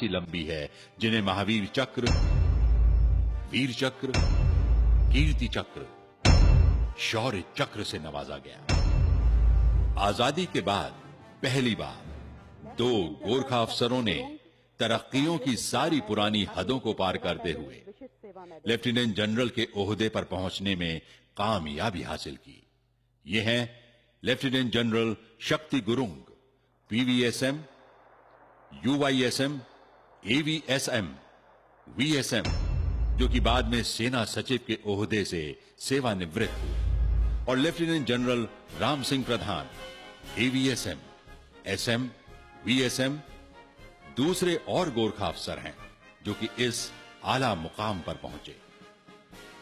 खासी लंबी है, जिन्हें महावीर चक्र, वीर चक्र, कीर्ति चक्र, शौर्य चक्र से नवाजा गया। आजादी के बाद पहली बार 2 गोरखा अफसरों ने तरक्कियों की सारी पुरानी हदों को पार करते हुए लेफ्टिनेंट जनरल के ओहदे पर पहुंचने में कामयाबी हासिल की। ये हैं लेफ्टिनेंट जनरल शक्ति गुरुंग, पीवीएसएम, यूवाईएसएम, एवीएसएम, वीएसएम, जो कि बाद में सेना सचिव के ओहदे से सेवानिवृत्त हुए, और लेफ्टिनेंट जनरल राम सिंह प्रधान, एवीएसएम, एसएम, वीएसएम, दूसरे और गोरखा अफसर हैं जो कि इस आला मुकाम पर पहुंचे।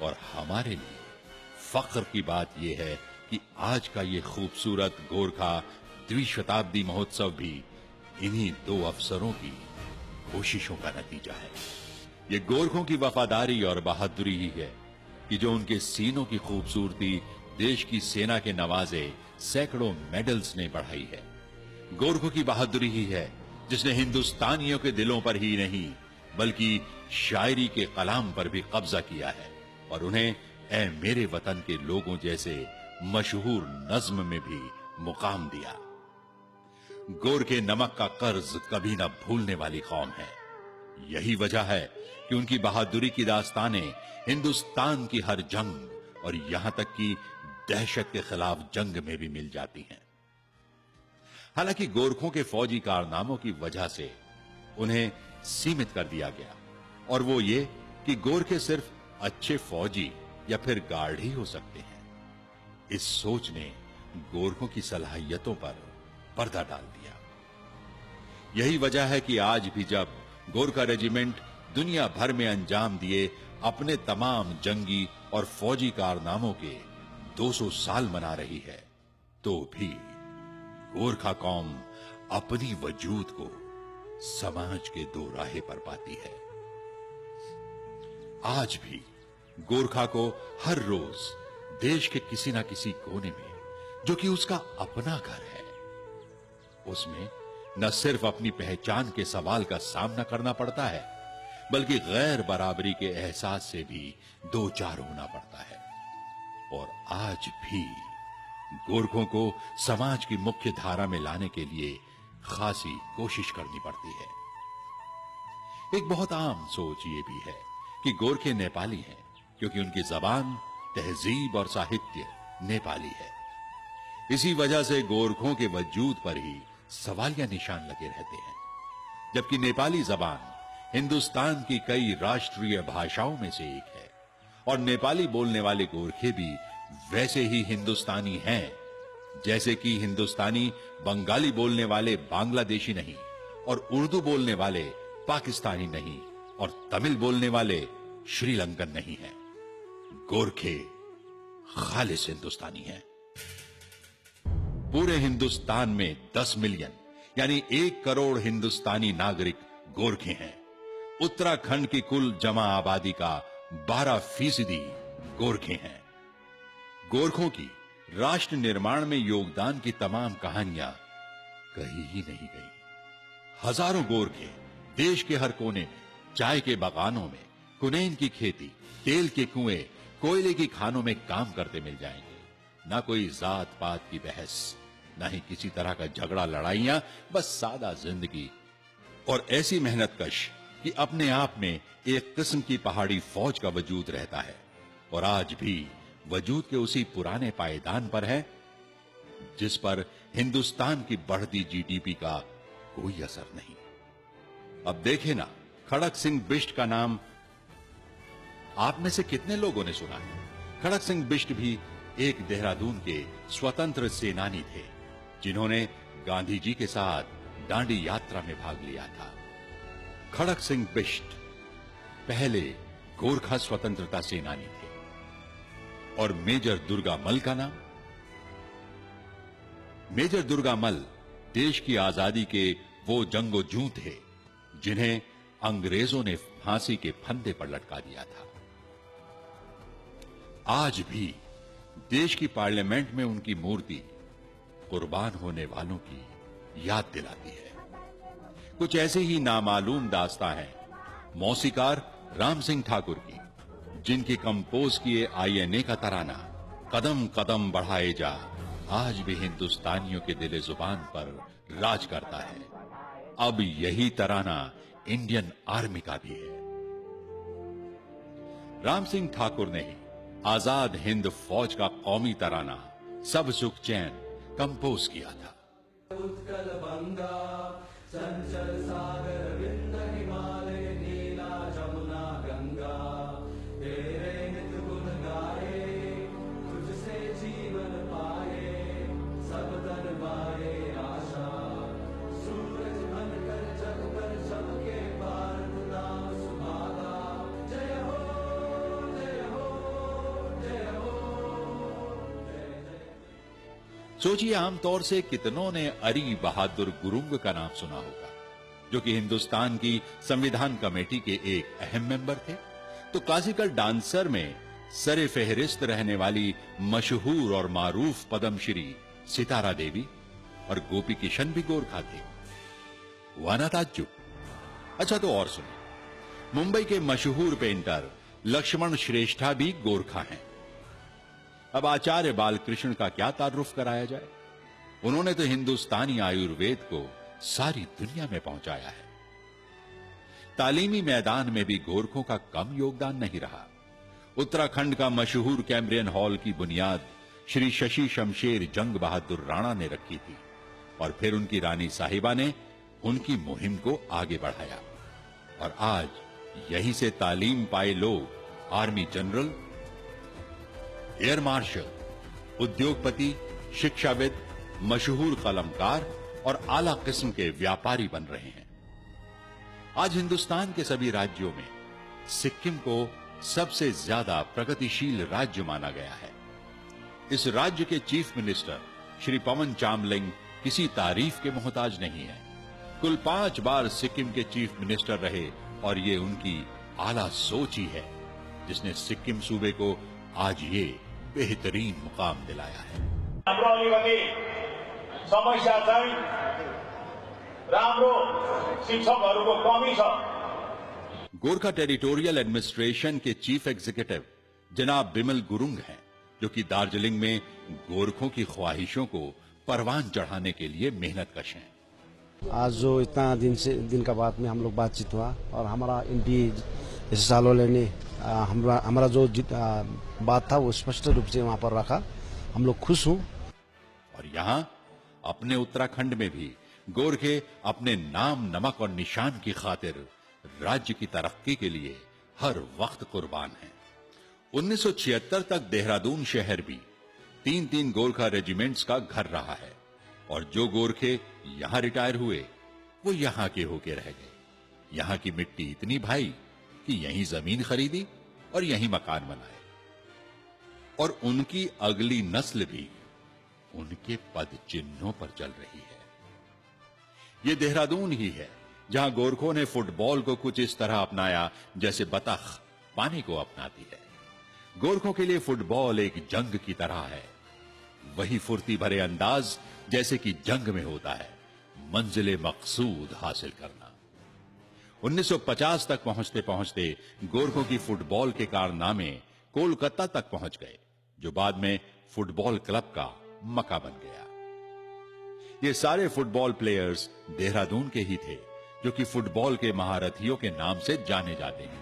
और हमारे लिए फख्र की बात यह है कि आज का ये खूबसूरत गोरखा द्विशताब्दी महोत्सव भी इन्हीं 2 अफसरों की कोशिशों का नतीजा है। ये गोरखों की वफादारी और बहादुरी ही है कि जो उनके सीनों की खूबसूरती देश की सेना के नवाजे सैकड़ों मेडल्स ने बढ़ाई है। गोरखों की बहादुरी ही है जिसने हिंदुस्तानियों के दिलों पर ही नहीं बल्कि शायरी के कलाम पर भी कब्जा किया है और उन्हें ऐ मेरे वतन के लोगों जैसे मशहूर नज्म में भी मुकाम दिया। गोरखे नमक का कर्ज कभी न भूलने वाली कौम है। यही वजह है कि उनकी बहादुरी की दास्तानें हिंदुस्तान की हर जंग और यहां तक कि दहशत के खिलाफ जंग में भी मिल जाती हैं। हालांकि गोरखों के फौजी कारनामों की वजह से उन्हें सीमित कर दिया गया और वो ये कि गोरखे सिर्फ अच्छे फौजी या फिर गार्ड ही हो सकते हैं। इस सोच ने गोरखों की सलाहियतों पर पर्दा डाल दिया। यही वजह है कि आज भी जब गोरखा रेजिमेंट दुनिया भर में अंजाम दिए अपने तमाम जंगी और फौजी कारनामों के 200 साल मना रही है, तो भी गोरखा कौम अपनी वजूद को समाज के दोराहे पर पाती है। आज भी गोरखा को हर रोज देश के किसी ना किसी कोने में, जो कि उसका अपना घर है, उसमें न सिर्फ अपनी पहचान के सवाल का सामना करना पड़ता है बल्कि गैर बराबरी के एहसास से भी दो चार होना पड़ता है। और आज भी गोरखों को समाज की मुख्य धारा में लाने के लिए खासी कोशिश करनी पड़ती है। एक बहुत आम सोच ये भी है कि गोरखे नेपाली हैं क्योंकि उनकी जबान, तहजीब और साहित्य नेपाली है। इसी वजह से गोरखों के वजूद पर ही सवालिया निशान लगे रहते हैं, जबकि नेपाली जबान हिंदुस्तान की कई राष्ट्रीय भाषाओं में से एक है और नेपाली बोलने वाले गोरखे भी वैसे ही हिंदुस्तानी हैं जैसे कि हिंदुस्तानी बंगाली बोलने वाले बांग्लादेशी नहीं और उर्दू बोलने वाले पाकिस्तानी नहीं और तमिल बोलने वाले श्रीलंकन नहीं हैं। गोरखे खालिस हिंदुस्तानी हैं। पूरे हिंदुस्तान में 10 मिलियन यानी 1 करोड़ हिंदुस्तानी नागरिक गोरखे हैं। उत्तराखंड की कुल जमा आबादी का 12% गोरखे हैं। गोरखों की राष्ट्र निर्माण में योगदान की तमाम कहानियां कही ही नहीं गई। हजारों गोरखे देश के हर कोने में, चाय के बागानों में, कुनैन की खेती, तेल के कुएं, कोयले की खानों में काम करते मिल जाएंगे। ना कोई जात पात की बहस, ना ही किसी तरह का झगड़ा लड़ाइयां, बस सादा जिंदगी और ऐसी मेहनतकश कि अपने आप में एक किस्म की पहाड़ी फौज का वजूद रहता है और आज भी वजूद के उसी पुराने पायदान पर है जिस पर हिंदुस्तान की बढ़ती जीडीपी का कोई असर नहीं। अब देखें ना, खड़क सिंह बिष्ट का नाम आप में से कितने लोगों ने सुना है? खड़क सिंह बिष्ट भी एक देहरादून के स्वतंत्र सेनानी थे जिन्होंने गांधी जी के साथ दांडी यात्रा में भाग लिया था। खड़क सिंह बिष्ट पहले गोरखा स्वतंत्रता सेनानी थे। और मेजर दुर्गामल का नाम? मेजर दुर्गामल देश की आजादी के वो जंगोजू थे जिन्हें अंग्रेजों ने फांसी के फंदे पर लटका दिया था। आज भी देश की पार्लियामेंट में उनकी मूर्ति कुर्बान होने वालों की याद दिलाती है। कुछ ऐसे ही नामालूम दास्तां हैं मौसीकार राम सिंह ठाकुर की, जिनकी कंपोज किए आईएनए का तराना कदम कदम बढ़ाए जा आज भी हिंदुस्तानियों के दिले जुबान पर राज करता है। अब यही तराना इंडियन आर्मी का भी है। राम सिंह ठाकुर ने ही आजाद हिंद फौज का कौमी तराना सब सुख चैन कंपोज किया था। उत्कल बंगा चंचल सागर विंद हिमालय नीला जमुना गंगा, तेरे नित गुण गाए तुझसे जीवन पाए, सब तन पाए आशा सूरज बनकर जग पर चमके भारत नाम सुभागा। जय हो जय हो जय हो जय जय। सोचिए, आमतौर से कितनों ने अरी बहादुर गुरुंग का नाम सुना होगा, जो कि हिंदुस्तान की संविधान कमेटी के एक अहम मेंबर थे। तो क्लासिकल डांसर में सरे फेहरिस्त रहने वाली मशहूर और मारूफ पद्मश्री सितारा देवी और गोपी किशन भी गोरखा थे। हुआ ना ताज्जुब? अच्छा, तो और सुनिए, मुंबई के मशहूर पेंटर लक्ष्मण श्रेष्ठा भी गोरखा हैं। अब आचार्य बालकृष्ण का क्या तारुफ कराया जाए। उन्होंने तो हिंदुस्तानी आयुर्वेद को सारी दुनिया में पहुंचाया है। तालीमी मैदान में भी गोरखों का कम योगदान नहीं रहा। उत्तराखंड का मशहूर कैम्ब्रियन हॉल की बुनियाद श्री शशि शमशेर जंग बहादुर राणा ने रखी थी, और फिर उनकी रानी साहिबा ने उनकी मुहिम को आगे बढ़ाया, और आज यहीं से तालीम पाए लोग आर्मी जनरल, एयर मार्शल, उद्योगपति, शिक्षाविद, मशहूर कलमकार और आला किस्म के व्यापारी बन रहे हैं। आज हिंदुस्तान के सभी राज्यों में सिक्किम को सबसे ज्यादा प्रगतिशील राज्य माना गया है। इस राज्य के चीफ मिनिस्टर श्री पवन चामलिंग किसी तारीफ के मोहताज नहीं है। कुल 5 बार सिक्किम के चीफ मिनिस्टर रहे, और ये उनकी आला सोच ही है जिसने सिक्किम सूबे को आज ये बेहतरीन मुकाम दिलाया है। समस्या चाहिँ राम्रो शिक्षकहरूको कमी छ। गोरखा टेरिटोरियल एडमिनिस्ट्रेशन के चीफ एग्जीक्यूटिव जनाब बिमल गुरुंग हैं, जो कि दार्जिलिंग में गोरखों की ख्वाहिशों को परवान चढ़ाने के लिए मेहनतकश हैं। आज जो इतना दिन का बाद में हम लोग बातचीत हुआ, और हमारा एमपी जैसे सालोले ने हमारा जो बात था वो स्पष्ट रूप से वहां पर रखा। हम लोग खुश हूं। और यहां अपने उत्तराखंड में भी गोरखे अपने नाम, नमक और निशान की खातिर राज्य की तरक्की के लिए हर वक्त कुर्बान हैं। 1976 तक देहरादून शहर भी 3-3 गोरखा रेजिमेंट्स का घर रहा है, और जो गोरखे यहां रिटायर हुए वो यहां के होके रह गए। यहां की मिट्टी इतनी भाई कि यहीं जमीन खरीदी और यहीं मकान बनाए, और उनकी अगली नस्ल भी उनके पद चिन्हों पर चल रही है। ये देहरादून ही है जहां गोरखों ने फुटबॉल को कुछ इस तरह अपनाया जैसे बतख पानी को अपनाती है। गोरखों के लिए फुटबॉल एक जंग की तरह है, वही फुर्ती भरे अंदाज जैसे कि जंग में होता है, मंजिले मकसूद हासिल करना। 1950 तक पहुंचते पहुंचते गोरखों की फुटबॉल के कारनामे कोलकाता तक पहुंच गए, जो बाद में फुटबॉल क्लब का मक्का बन गया। ये सारे फुटबॉल प्लेयर्स देहरादून के ही थे, जो कि फुटबॉल के महारथियों के नाम से जाने जाते हैं।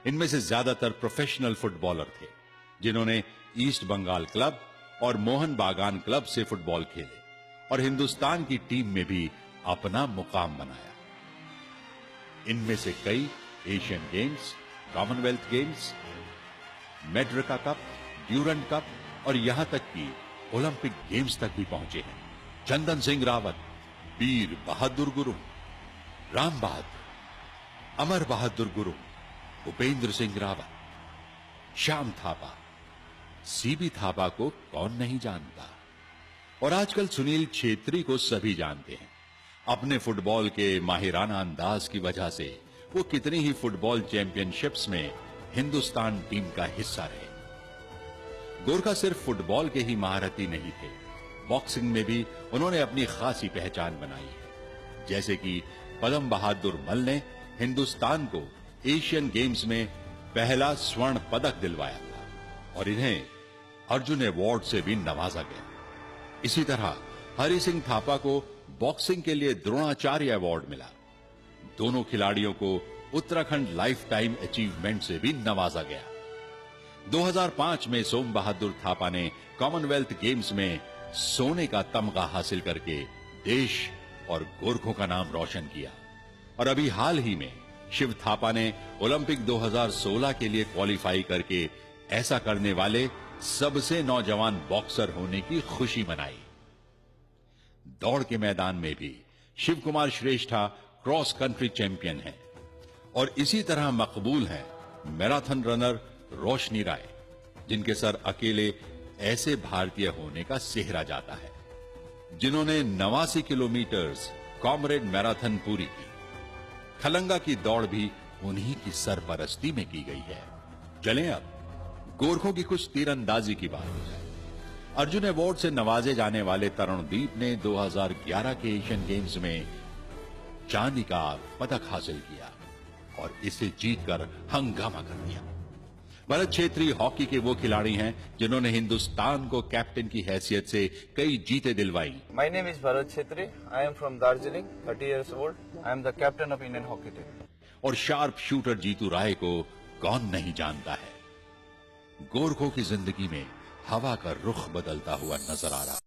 इनमें से ज्यादातर प्रोफेशनल फुटबॉलर थे, जिन्होंने ईस्ट बंगाल क्लब और मोहन बागान क्लब से फुटबॉल खेले, और हिंदुस्तान की टीम में भी अपना मुकाम बनाया। इनमें से कई Asian Games, Commonwealth Games, Merdeka Cup, Durand Cup और यहां तक कि ओलंपिक गेम्स तक भी पहुंचे हैं। चंदन सिंह रावत, वीर बहादुर गुरुंग, राम बहादुर, अमर बहादुर गुरुंग, उपेंद्र सिंह रावत, श्याम थापा, सीबी थापा को कौन नहीं जानता, और आजकल सुनील छेत्री को सभी जानते हैं। अपने फुटबॉल के माहिराना अंदाज की वजह से वो कितनी ही फुटबॉल चैंपियनशिप्स में हिंदुस्तान टीम का हिस्सा रहे। गोरखा सिर्फ फुटबॉल के ही महारथी नहीं थे, बॉक्सिंग में भी उन्होंने अपनी खासी पहचान बनाई है। जैसे कि पदम बहादुर मल ने हिंदुस्तान को एशियन गेम्स में पहला स्वर्ण पदक दिलवाया था और इन्हें अर्जुन अवार्ड से भी नवाजा गया। इसी तरह हरि सिंह थापा को बॉक्सिंग के लिए द्रोणाचार्य अवार्ड मिला। दोनों खिलाड़ियों को उत्तराखंड लाइफ टाइम अचीवमेंट से भी नवाजा गया। 2005 में सोम बहादुर थापा ने कॉमनवेल्थ गेम्स में सोने का तमगा हासिल करके देश और गोरखों का नाम रोशन किया और अभी हाल ही में शिव थापा ने ओलंपिक 2016 के लिए क्वालिफाई करके ऐसा करने वाले सबसे नौजवान बॉक्सर होने की खुशी मनाई। दौड़ के मैदान में भी शिव कुमार श्रेष्ठा क्रॉस कंट्री चैंपियन हैं और इसी तरह मकबूल हैं मैराथन रनर रोशनी राय, जिनके सर अकेले ऐसे भारतीय होने का सेहरा जाता है जिन्होंने 89 किलोमीटर कॉमरेड मैराथन पूरी की। खलंगा की दौड़ भी उन्हीं की सरपरस्ती में की गई है। चलें अब गोरखों की कुछ तीरंदाजी की बात हो जाए। अर्जुन अवार्ड से नवाजे जाने वाले तरुणदीप ने 2011 के एशियन गेम्स में चांदी का पदक हासिल किया और इसे जीतकर हंगामा कर दिया। भरत छेत्री हॉकी के वो खिलाड़ी हैं जिन्होंने हिंदुस्तान को कैप्टन की हैसियत से कई जीतें दिलवाई। My name is Bharat Chhetri. I am from Darjeeling, 30 years old. I am the captain of Indian hockey team. और शार्प शूटर जीतू राय को कौन नहीं जानता है। गोरखों की जिंदगी में हवा का रुख बदलता हुआ नजर आ रहा।